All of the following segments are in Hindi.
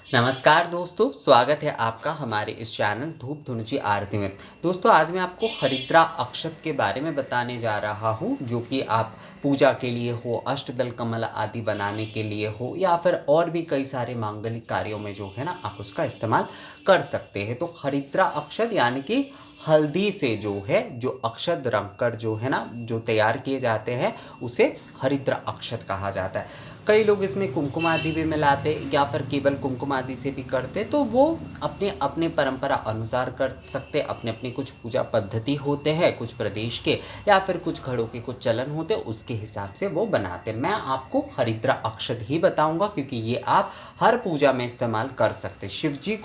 नमस्कार दोस्तों, स्वागत है आपका हमारे इस चैनल धूप धुनुची आरती में। दोस्तों, आज मैं आपको हरिद्रा अक्षत के बारे में बताने जा रहा हूँ, जो कि आप पूजा के लिए हो, अष्टदल कमल आदि बनाने के लिए हो, या फिर और भी कई सारे मांगलिक कार्यों में जो है ना, आप उसका इस्तेमाल कर सकते हैं। तो हरिद्रा अक्षत यानी कि हल्दी से जो है, जो अक्षत रंग कर जो है ना, जो तैयार किए जाते हैं, उसे हरिद्रा अक्षत कहा जाता है। कई लोग इसमें कुमकुम आदि भी मिलाते या फिर केवल कुमकुम आदि से भी करते, तो वो अपने अपने परंपरा अनुसार कर सकते। अपने अपने कुछ पूजा पद्धति होते हैं, कुछ प्रदेश के या फिर कुछ घरों के कुछ चलन होते, उसके हिसाब से वो बनाते। मैं आपको हरिद्रा अक्षत ही बताऊंगा, क्योंकि ये आप हर पूजा में इस्तेमाल कर सकते। शिव जी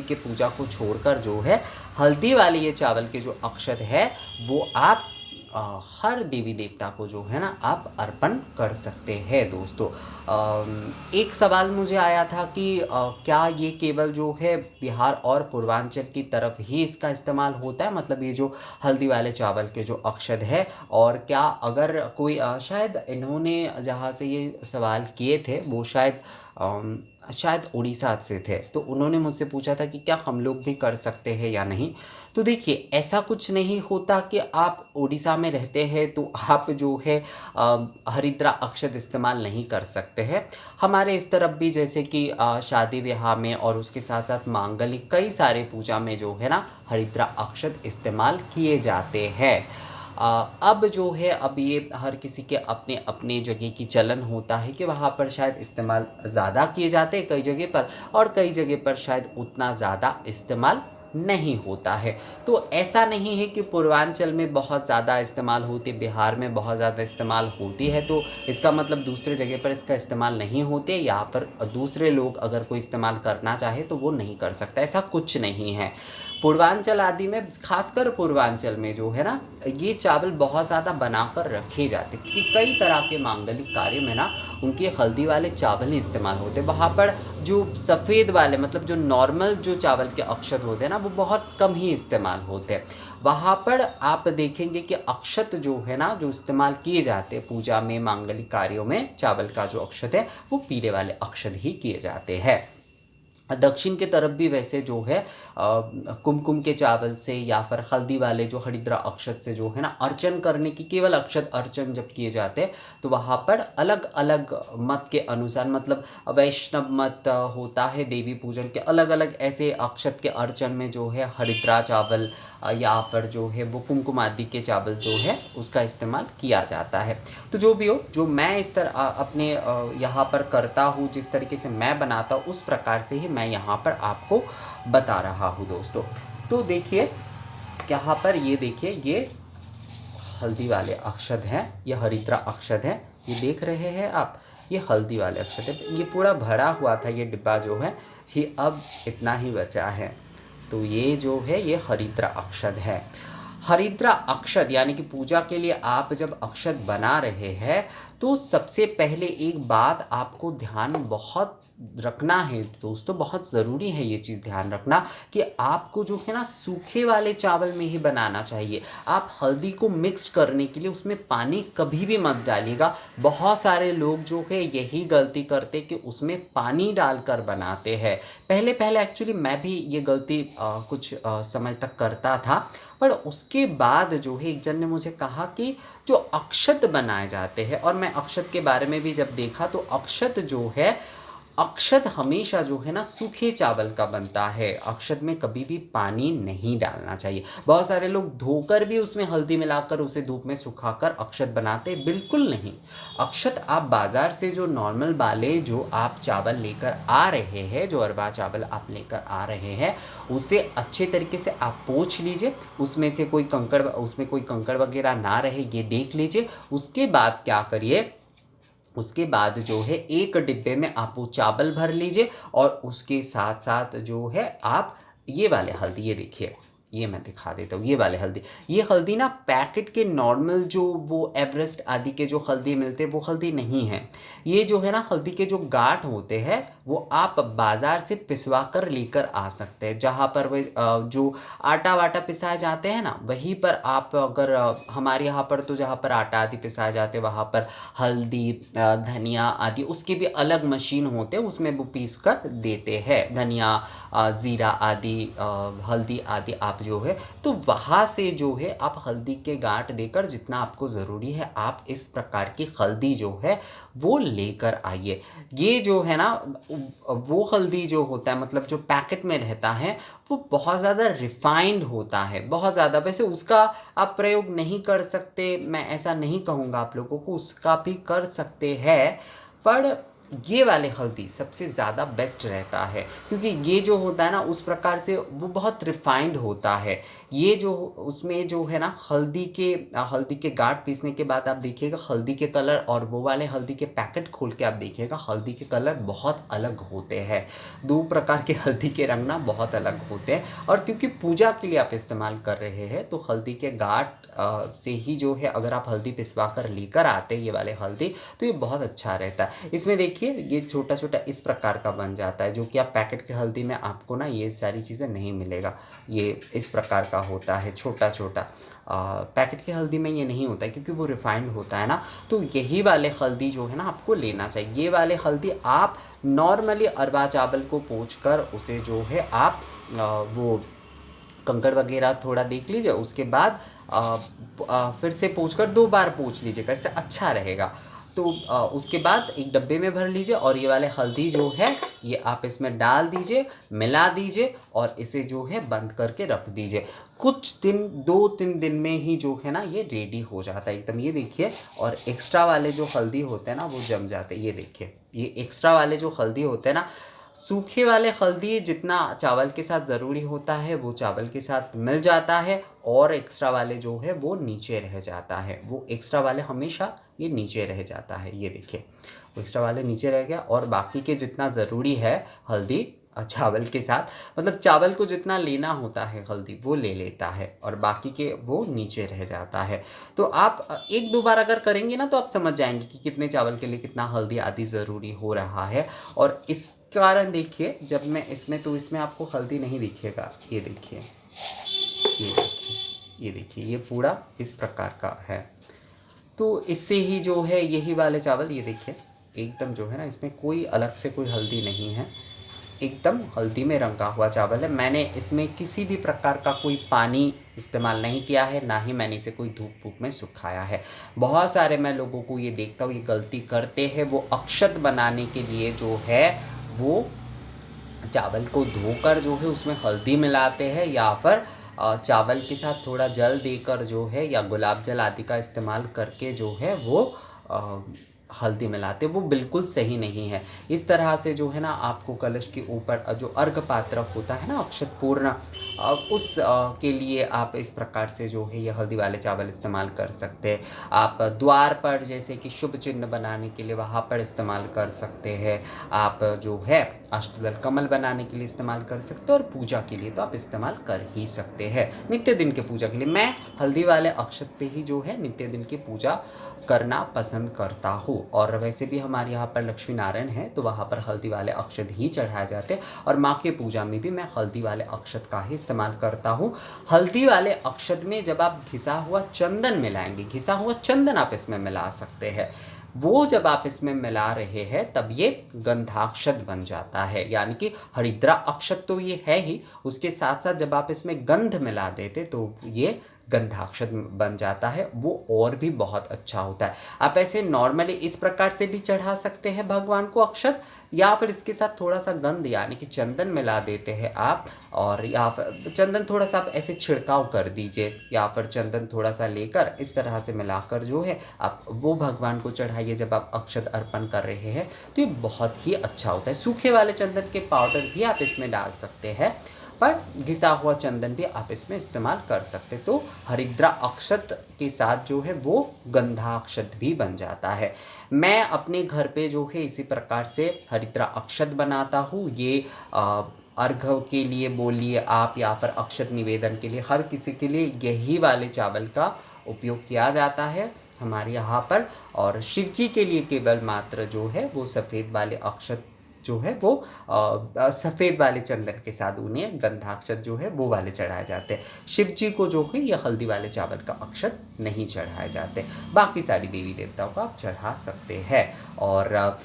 के पूजा को छोड़कर जो है, हल्दी वाले ये चावल के जो अक्षत है, वो आप हर देवी देवता को जो है ना, आप अर्पण कर सकते हैं। दोस्तों, एक सवाल मुझे आया था कि क्या ये केवल जो है बिहार और पूर्वांचल की तरफ ही इसका इस्तेमाल होता है, मतलब ये जो हल्दी वाले चावल के जो अक्षत है, और क्या अगर कोई शायद इन्होंने जहाँ से ये सवाल किए थे वो शायद उड़ीसा से थे, तो उन्होंने मुझसे पूछा था कि क्या हम लोग भी कर सकते हैं या नहीं। तो देखिए, ऐसा कुछ नहीं होता कि आप उड़ीसा में रहते हैं तो आप जो है हरिद्रा अक्षत इस्तेमाल नहीं कर सकते हैं। हमारे इस तरफ भी जैसे कि शादी ब्याह में और उसके साथ साथ मांगलिक कई सारे पूजा में जो है ना, हरिद्रा अक्षत इस्तेमाल किए जाते हैं। अब जो है, अब ये हर किसी के अपने अपने जगह की चलन होता है कि वहाँ पर शायद इस्तेमाल ज़्यादा किए जाते हैं कई जगह पर, और कई जगह पर शायद उतना ज़्यादा इस्तेमाल नहीं होता है। तो ऐसा नहीं है कि पूर्वांचल में बहुत ज़्यादा इस्तेमाल होती, बिहार में बहुत ज़्यादा इस्तेमाल होती है, तो इसका मतलब दूसरे जगह पर इसका इस्तेमाल नहीं होते, या पर दूसरे लोग अगर कोई इस्तेमाल करना चाहे तो वो नहीं कर सकता। ऐसा कुछ नहीं है। पूर्वांचल आदि में, खासकर पूर्वांचल में जो है ना, ये चावल बहुत ज़्यादा बनाकर रखे जाते, क्योंकि कई तरह के मांगलिक कार्य में ना उनके हल्दी वाले चावल ही इस्तेमाल होते। वहाँ पर जो सफ़ेद वाले, मतलब जो नॉर्मल जो चावल के अक्षत होते हैं ना, वो बहुत कम ही इस्तेमाल होते हैं। वहाँ पर आप देखेंगे कि अक्षत जो है ना, जो इस्तेमाल किए जाते हैं पूजा में, मांगलिक कार्यों में, चावल का जो अक्षत है वो पीले वाले अक्षत ही किए जाते हैं। दक्षिण के तरफ भी वैसे जो है कुमकुम के चावल से या फिर हल्दी वाले जो हरिद्रा अक्षत से जो है ना, अर्चन करने की, केवल अक्षत अर्चन जब किए जाते हैं, तो वहाँ पर अलग अलग मत के अनुसार, मतलब वैष्णव मत होता है, देवी पूजन के अलग अलग ऐसे अक्षत के अर्चन में जो है हरिद्रा चावल या फिर जो है वो कुमकुम आदि के चावल जो है उसका इस्तेमाल किया जाता है। तो जो भी हो, जो मैं इस तरह अपने यहाँ पर करता हूँ, जिस तरीके से मैं बनाता हूँ, उस प्रकार से ही मैं यहाँ पर आपको बता रहा हूँ। दोस्तों, तो देखिए, यहाँ पर ये देखिए, ये हल्दी वाले अक्षत हैं, ये हरिद्रा अक्षत है, ये देख रहे हैं आप, ये हल्दी वाले अक्षत है। ये पूरा भरा हुआ था ये डिब्बा जो है, ये अब इतना ही बचा है। तो ये जो है, ये हरिद्रा अक्षत है। हरिद्रा अक्षत यानी कि पूजा के लिए आप जब अक्षत बना रहे हैं, तो सबसे पहले एक बात आपको ध्यान बहुत रखना है दोस्तों, बहुत ज़रूरी है ये चीज़ ध्यान रखना, कि आपको जो है ना, सूखे वाले चावल में ही बनाना चाहिए। आप हल्दी को मिक्स करने के लिए उसमें पानी कभी भी मत डालिएगा। बहुत सारे लोग जो है यही गलती करते कि उसमें पानी डालकर बनाते हैं। पहले पहले एक्चुअली मैं भी ये गलती कुछ समय तक करता था, पर उसके बाद जो है एक जन ने मुझे कहा कि जो अक्षत बनाए जाते हैं, और मैं अक्षत के बारे में भी जब देखा, तो अक्षत जो है, अक्षत हमेशा जो है ना, सूखे चावल का बनता है। अक्षत में कभी भी पानी नहीं डालना चाहिए। बहुत सारे लोग धोकर भी उसमें हल्दी मिलाकर उसे धूप में सुखाकर अक्षत बनाते, बिल्कुल नहीं। अक्षत आप बाज़ार से जो नॉर्मल वाले जो आप चावल लेकर आ रहे हैं, जो अरवा चावल आप लेकर आ रहे हैं, उसे अच्छे तरीके से आप पोंछ लीजिए। उसमें कोई कंकड़ वगैरह ना रहे, ये देख लीजिए। उसके बाद क्या करिए, उसके बाद जो है एक डिब्बे में आप वो चावल भर लीजिए, और उसके साथ साथ जो है आप ये वाले हल्दी, ये देखिए, ये मैं दिखा देता हूँ, ये वाले हल्दी। ये हल्दी ना पैकेट के नॉर्मल जो वो एवरेस्ट आदि के जो हल्दी मिलते हैं वो हल्दी नहीं है। ये जो है ना हल्दी के जो गांठ होते हैं वो आप बाज़ार से पिसवा कर लेकर आ सकते हैं। जहाँ पर वे जो आटा वाटा पिसाए जाते हैं ना, वहीं पर आप अगर हमारे यहाँ पर तो जहाँ पर आटा आदि पिसाए जाते हैं वहाँ पर हल्दी धनिया आदि उसके भी अलग मशीन होते हैं, उसमें वो पीस कर देते हैं। धनिया ज़ीरा आदि हल्दी आदि आप जो है तो वहाँ से जो है आप हल्दी के गांठ देकर जितना आपको ज़रूरी है आप इस प्रकार की हल्दी जो है वो लेकर आइए। ये जो है ना वो हल्दी जो होता है मतलब जो पैकेट में रहता है वो बहुत ज़्यादा रिफाइंड होता है, बहुत ज़्यादा। वैसे उसका आप प्रयोग नहीं कर सकते, मैं ऐसा नहीं कहूँगा आप लोगों को, उसका भी कर सकते हैं, पर ये वाले हल्दी सबसे ज़्यादा बेस्ट रहता है क्योंकि ये जो होता है ना उस प्रकार से वो बहुत रिफाइंड होता है। ये जो उसमें जो है ना हल्दी के गांठ पीसने के बाद आप देखिएगा हल्दी के कलर और वो वाले हल्दी के पैकेट खोल के आप देखिएगा हल्दी के कलर बहुत अलग होते हैं। दो प्रकार के हल्दी के रंग ना बहुत अलग होते हैं, और क्योंकि पूजा के लिए आप इस्तेमाल कर रहे हैं तो हल्दी के गांठ से ही जो है अगर आप हल्दी पिसवा कर लेकर आते हैं ये वाले हल्दी तो ये बहुत अच्छा रहता है। इसमें देखिए ये छोटा छोटा इस प्रकार का बन जाता है, जो कि आप पैकेट के हल्दी में आपको ना ये सारी चीज़ें नहीं मिलेगा। ये इस प्रकार का होता है छोटा छोटा, पैकेट के हल्दी में ये नहीं होता है क्योंकि वो रिफाइंड होता है ना। तो यही वाले हल्दी जो है ना आपको लेना चाहिए। ये वाले हल्दी आप नॉर्मली अरवा चावल को पोंछ कर उसे जो है आप वो कंकड़ वगैरह थोड़ा देख लीजिए, उसके बाद फिर से पोंछ कर 2 बार पोंछ लीजिएगा, इससे अच्छा रहेगा। तो उसके बाद एक डब्बे में भर लीजिए और ये वाले हल्दी जो है ये आप इसमें डाल दीजिए, मिला दीजिए और इसे जो है बंद करके रख दीजिए। कुछ दिन 2-3 दिन में ही जो है ना ये रेडी हो जाता है एकदम। ये देखिए, और एक्स्ट्रा वाले जो हल्दी होते हैं ना वो जम जाते हैं। ये देखिए, ये एक्स्ट्रा वाले जो हल्दी होते हैं ना, सूखे वाले हल्दी जितना चावल के साथ ज़रूरी होता है वो चावल के साथ मिल जाता है, और एक्स्ट्रा वाले जो है वो नीचे रह जाता है। वो एक्स्ट्रा वाले हमेशा ये नीचे रह जाता है। ये देखिए, वो एक्स्ट्रा वाले नीचे रह गया और बाकी के जितना ज़रूरी है हल्दी चावल के साथ, मतलब चावल को जितना लेना होता है हल्दी वो ले लेता है और बाकी के वो नीचे रह जाता है। तो आप 1-2 बार अगर करेंगे ना तो आप समझ जाएंगे कि कितने चावल के लिए कितना हल्दी आदि ज़रूरी हो रहा है। और इस कारण देखिए, जब मैं इसमें तो इसमें आपको हल्दी नहीं दिखेगा। ये देखिए, ये देखिए, ये देखिए, ये पूरा इस प्रकार का है। तो इससे ही जो है यही वाले चावल, ये देखिए एकदम जो है ना इसमें कोई अलग से कोई हल्दी नहीं है, एकदम हल्दी में रंगा हुआ चावल है। मैंने इसमें किसी भी प्रकार का कोई पानी इस्तेमाल नहीं किया है, ना ही मैंने इसे कोई धूप वूप में सुखाया है। बहुत सारे मैं लोगों को ये देखता हूँ ये गलती करते हैं, वो अक्षत बनाने के लिए जो है वो चावल को धोकर जो है उसमें हल्दी मिलाते हैं, या फिर चावल के साथ थोड़ा जल देकर जो है या गुलाब जल आदि का इस्तेमाल करके जो है वो हल्दी मिलाते, वो बिल्कुल सही नहीं है। इस तरह से जो है ना आपको कलश के ऊपर जो अर्घ पात्र होता है ना अक्षत पूर्ण, उस के लिए आप इस प्रकार से जो है ये हल्दी वाले चावल इस्तेमाल कर सकते हैं। आप द्वार पर जैसे कि शुभ चिन्ह बनाने के लिए वहाँ पर इस्तेमाल कर सकते हैं। आप जो है अष्टदल कमल बनाने के लिए इस्तेमाल कर सकते हैं, और पूजा के लिए तो आप इस्तेमाल कर ही सकते हैं। नित्य दिन के पूजा के लिए मैं हल्दी वाले अक्षत से ही जो है नित्य दिन की पूजा करना पसंद करता हूँ। और वैसे भी हमारे यहाँ पर लक्ष्मी नारायण है तो वहाँ पर हल्दी वाले अक्षत ही चढ़ाए जाते हैं, और माँ की पूजा में भी मैं हल्दी वाले अक्षत का ही इस्तेमाल करता हूँ। हल्दी वाले अक्षत में जब आप घिसा हुआ चंदन मिलाएंगे, घिसा हुआ चंदन आप इसमें मिला सकते हैं, वो जब आप इसमें मिला रहे हैं तब ये गंधाक्षत बन जाता है। यानी कि हरिद्रा अक्षत तो ये है ही, उसके साथ साथ जब आप इसमें गंध मिला देते तो ये गंधाक्षत बन जाता है, वो और भी बहुत अच्छा होता है। आप ऐसे नॉर्मली इस प्रकार से भी चढ़ा सकते हैं भगवान को अक्षत, या फिर इसके साथ थोड़ा सा गंध यानी कि चंदन मिला देते हैं आप, और या फिर चंदन थोड़ा सा आप ऐसे छिड़काव कर दीजिए, या फिर चंदन थोड़ा सा लेकर इस तरह से मिलाकर जो है आप वो भगवान को चढ़ाइए जब आप अक्षत अर्पण कर रहे हैं, तो ये बहुत ही अच्छा होता है। सूखे वाले चंदन के पाउडर भी आप इसमें डाल सकते हैं, पर घिसा हुआ चंदन भी आप इसमें इस्तेमाल कर सकते। तो हरिद्रा अक्षत के साथ जो है वो गंधाक्षत भी बन जाता है। मैं अपने घर पे जो है इसी प्रकार से हरिद्रा अक्षत बनाता हूँ। ये अर्घ्य के लिए बोलिए आप या फिर अक्षत निवेदन के लिए, हर किसी के लिए यही वाले चावल का उपयोग किया जाता है हमारे यहाँ पर। और शिव जी के लिए केवल मात्र जो है वो सफ़ेद वाले अक्षत जो है वो सफ़ेद वाले चंदन के साथ उन्हें गंधाक्षत जो है वो वाले चढ़ाए जाते हैं। शिव जी को जो है ये हल्दी वाले चावल का अक्षत नहीं चढ़ाए जाते। बाकी सारी देवी देवताओं को आप चढ़ा सकते हैं। और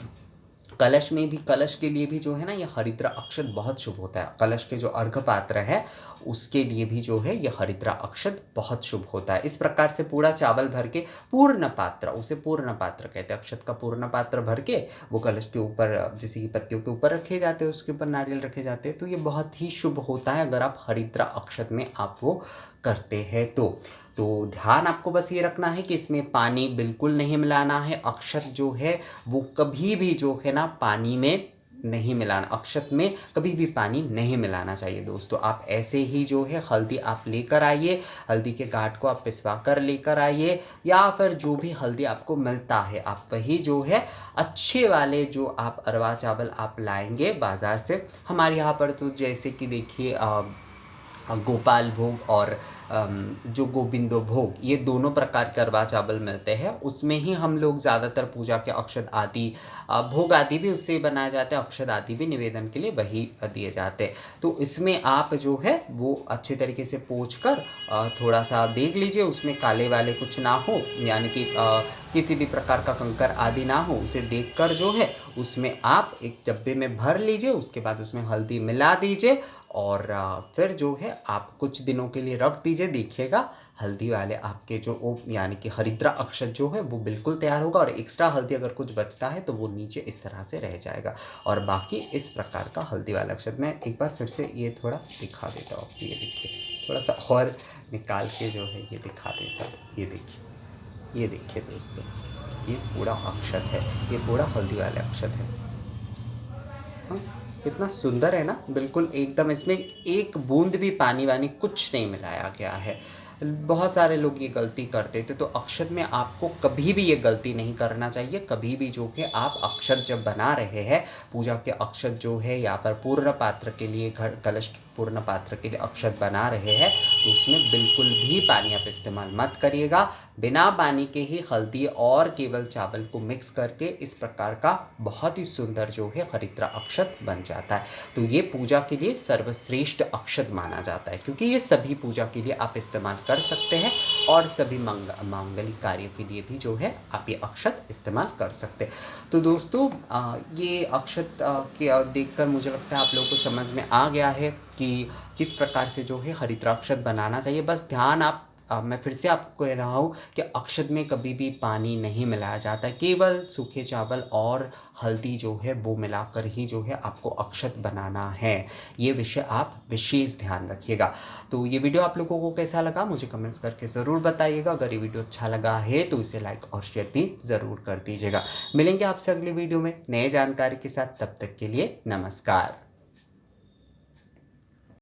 कलश में भी, कलश के लिए भी जो है ना ये हरिद्रा अक्षत बहुत शुभ होता है। कलश के जो अर्घ पात्र है उसके लिए भी जो है ये हरिद्रा अक्षत बहुत शुभ होता है। इस प्रकार से पूरा चावल भर के पूर्ण पात्र, उसे पूर्ण पात्र कहते हैं, अक्षत का पूर्ण पात्र भर के वो कलश के ऊपर जैसे कि पत्तियों के ऊपर रखे जाते हैं, उसके ऊपर नारियल रखे जाते हैं। तो ये बहुत ही शुभ होता है अगर आप हरिद्रा अक्षत में आप वो करते हैं तो ध्यान आपको बस ये रखना है कि इसमें पानी बिल्कुल नहीं मिलाना है। अक्षत जो है वो कभी भी जो है ना पानी में नहीं मिलाना, अक्षत में कभी भी पानी नहीं मिलाना चाहिए दोस्तों। आप ऐसे ही जो है हल्दी आप लेकर आइए, हल्दी के गांठ को आप पिसवा कर लेकर आइए, या फिर जो भी हल्दी आपको मिलता है आप वही जो है अच्छे वाले जो आप अरवा चावल आप लाएंगे बाज़ार से। हमारे यहाँ पर तो जैसे कि देखिए गोपाल भोग और जो गोविंदो भोग, ये दोनों प्रकार के अरवा चावल मिलते हैं। उसमें ही हम लोग ज़्यादातर पूजा के अक्षत आदि भोग आदि भी उससे बनाए जाते हैं, अक्षत आदि भी निवेदन के लिए वही दिए जाते हैं। तो इसमें आप जो है वो अच्छे तरीके से पोंछ कर थोड़ा सा देख लीजिए उसमें काले वाले कुछ ना हो, यानी कि किसी भी प्रकार का कंकर आदि ना हो, उसे देखकर जो है उसमें आप एक डब्बे में भर लीजिए। उसके बाद उसमें हल्दी मिला दीजिए और फिर जो है आप कुछ दिनों के लिए रख दीजिए। देखिएगा हल्दी वाले आपके जो यानी कि हरिद्रा अक्षत जो है वो बिल्कुल तैयार होगा। और एक्स्ट्रा हल्दी अगर कुछ बचता है तो वो नीचे इस तरह से रह जाएगा। और बाकी इस प्रकार का हल्दी वाला अक्षत मैं एक बार फिर से ये थोड़ा दिखा देता हूँ। ये देखिए थोड़ा सा और निकाल के जो है ये दिखा देता हूँ। ये देखिए दोस्तों, ये पूरा अक्षत है, ये पूरा हल्दी वाला अक्षत है। हाँ, कितना सुंदर है ना, बिल्कुल एकदम इसमें एक बूंद भी पानी वानी कुछ नहीं मिलाया गया है। बहुत सारे लोग ये गलती करते थे, तो अक्षत में आपको कभी भी ये गलती नहीं करना चाहिए। कभी भी जो है आप अक्षत जब बना रहे हैं, पूजा के अक्षत जो है या पर पूर्ण पात्र के लिए, घर कलश के पूर्ण पात्र के लिए अक्षत बना रहे हैं, तो उसमें बिल्कुल भी पानी आप इस्तेमाल मत करिएगा। बिना पानी के ही हल्दी और केवल चावल को मिक्स करके इस प्रकार का बहुत ही सुंदर जो है हरिद्रा अक्षत बन जाता है। तो ये पूजा के लिए सर्वश्रेष्ठ अक्षत माना जाता है, क्योंकि ये सभी पूजा के लिए आप इस्तेमाल कर सकते हैं और सभी मांगलिक कार्य के लिए भी जो है आप ये अक्षत इस्तेमाल कर सकते हैं। तो दोस्तों ये अक्षत के देखकर मुझे लगता है आप लोगों को समझ में आ गया है कि किस प्रकार से जो है हरिद्रा अक्षत बनाना चाहिए। बस ध्यान आप मैं फिर से आपको कह रहा हूँ कि अक्षत में कभी भी पानी नहीं मिलाया जाता है, केवल सूखे चावल और हल्दी जो है वो मिलाकर ही जो है आपको अक्षत बनाना है। ये विषय आप विशेष ध्यान रखिएगा। तो ये वीडियो आप लोगों को कैसा लगा मुझे कमेंट्स करके ज़रूर बताइएगा। अगर ये वीडियो अच्छा लगा है तो इसे लाइक और शेयर भी ज़रूर कर दीजिएगा। मिलेंगे आपसे अगले वीडियो में नए जानकारी के साथ, तब तक के लिए नमस्कार।